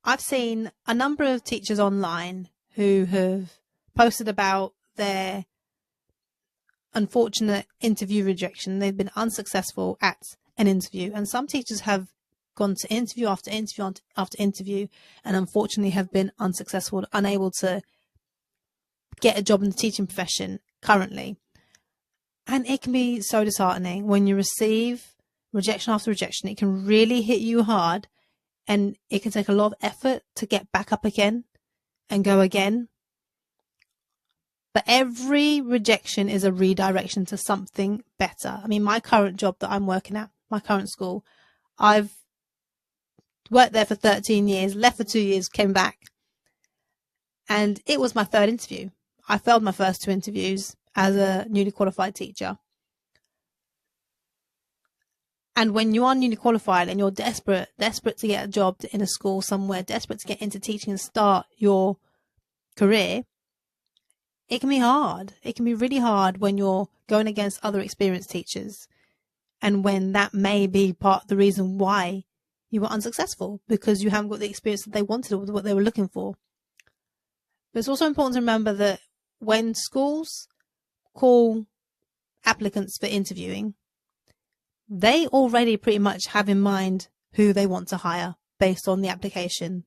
I've seen a number of teachers online who have posted about their unfortunate interview rejection. They've been unsuccessful at an interview, and some teachers have gone to interview after interview after interview and unfortunately have been unsuccessful, unable to get a job in the teaching profession currently. And it can be so disheartening when you receive rejection after rejection. It can really hit you hard, and it can take a lot of effort to get back up again and go again. But every rejection is a redirection to something better. I mean, my current job that I'm working at, my current school, I've worked there for 13 years, left for 2 years, came back. And it was my third interview. I failed my first 2 interviews as a newly qualified teacher. And when you are newly qualified and you're desperate to get a job in a school somewhere, desperate to get into teaching and start your career, it can be hard. It can be really hard when you're going against other experienced teachers, and when that may be part of the reason why you were unsuccessful, because you haven't got the experience that they wanted or what they were looking for. But it's also important to remember that when schools call applicants for interviewing, they already pretty much have in mind who they want to hire based on the application.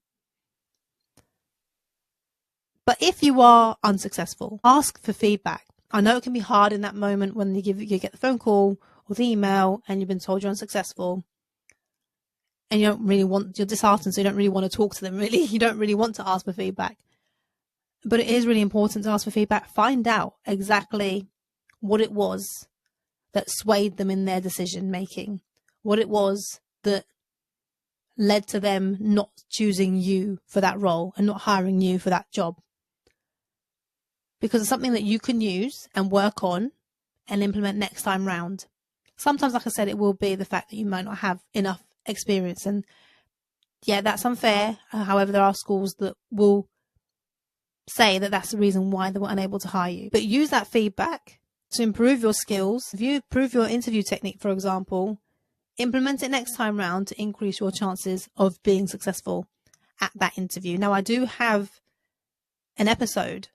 But if you are unsuccessful, ask for feedback. I know it can be hard in that moment when you get the phone call or the email and you've been told you're unsuccessful, and you're disheartened, so you don't really want to talk to them, really. You don't really want to ask for feedback. But it is really important to ask for feedback. Find out exactly what it was that swayed them in their decision making, what it was that led to them not choosing you for that role and not hiring you for that job. Because it's something that you can use and work on and implement next time round. Sometimes, like I said, it will be the fact that you might not have enough experience, and yeah, that's unfair. However, there are schools that will say that that's the reason why they were unable to hire you. But use that feedback to improve your skills. If you improve your interview technique, for example, implement it next time round to increase your chances of being successful at that interview. Now, I do have an episode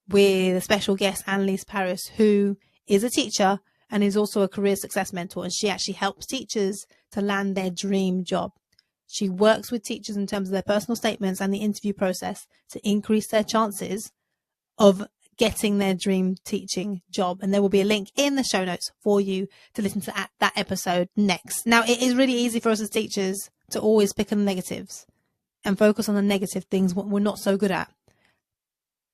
with a special guest, Annalise Paris, who is a teacher and is also a career success mentor, and she actually helps teachers to land their dream job. She works with teachers in terms of their personal statements and the interview process to increase their chances of getting their dream teaching job. And there will be a link in the show notes for you to listen to that episode next. Now, it is really easy for us as teachers to always pick on the negatives and focus on the negative things, what we're not so good at.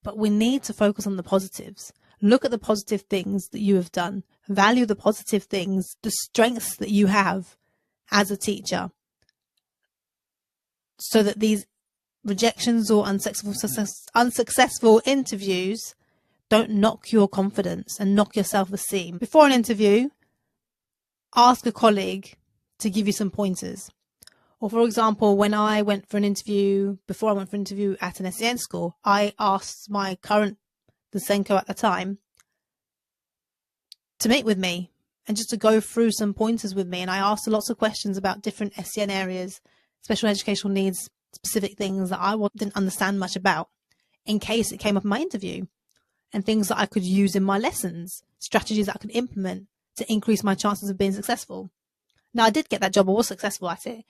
But we need to focus on the positives. Look at the positive things that you have done. Value the positive things, the strengths that you have as a teacher, so that these rejections or unsuccessful interviews don't knock your confidence and knock your self-esteem. Before an interview, ask a colleague to give you some pointers. Or, for example, when I went for an interview, before I went for an interview at an SEN school, I asked the Senko at the time, to meet with me and just to go through some pointers with me. And I asked lots of questions about different SEN areas, special educational needs, specific things that I didn't understand much about, in case it came up in my interview, and things that I could use in my lessons, strategies that I could implement to increase my chances of being successful. Now, I did get that job. I was successful at it.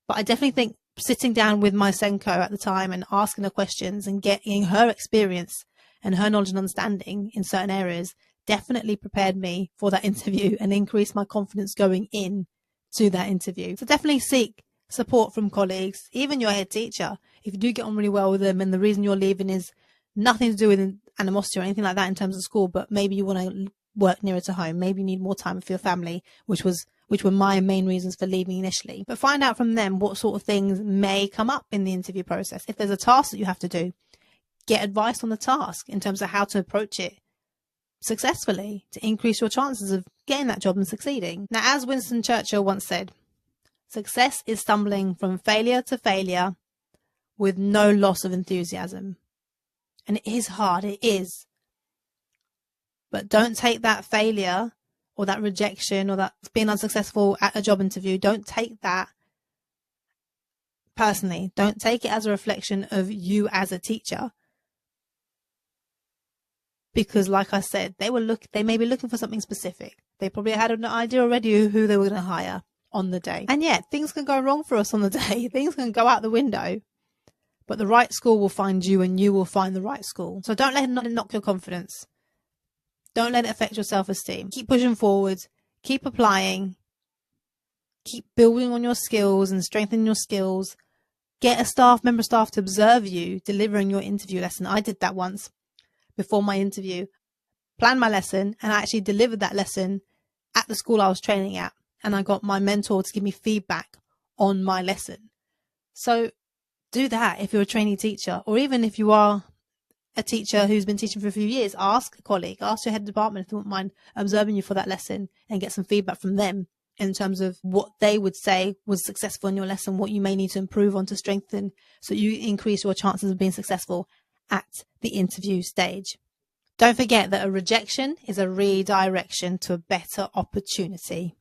But I definitely think sitting down with my Senko at the time and asking her questions and getting her experience and her knowledge and understanding in certain areas definitely prepared me for that interview and increased my confidence going in to that interview. So definitely seek support from colleagues, even your head teacher, if you do get on really well with them and the reason you're leaving is nothing to do with animosity or anything like that in terms of school, but maybe you want to work nearer to home, maybe you need more time for your family, which were my main reasons for leaving initially. But find out from them what sort of things may come up in the interview process. If there's a task that you have to do, get advice on the task in terms of how to approach it successfully to increase your chances of getting that job and succeeding. Now, as Winston Churchill once said, success is stumbling from failure to failure with no loss of enthusiasm. And it is hard, it is. But don't take that failure or that rejection or that being unsuccessful at a job interview, don't take that personally. Don't take it as a reflection of you as a teacher. Because like I said, they may be looking for something specific. They probably had an idea already who they were going to hire on the day. And yeah, things can go wrong for us on the day. Things can go out the window. But the right school will find you and you will find the right school. So don't let it knock your confidence. Don't let it affect your self-esteem. Keep pushing forward. Keep applying. Keep building on your skills and strengthening your skills. Get a member of staff to observe you delivering your interview lesson. I did that once before my interview. Planned my lesson and I actually delivered that lesson at the school I was training at. And I got my mentor to give me feedback on my lesson. So do that if you're a trainee teacher, or even if you are a teacher who's been teaching for a few years, ask a colleague, ask your head of department if they wouldn't mind observing you for that lesson and get some feedback from them in terms of what they would say was successful in your lesson, what you may need to improve on to strengthen so you increase your chances of being successful at the interview stage. Don't forget that a rejection is a redirection to a better opportunity.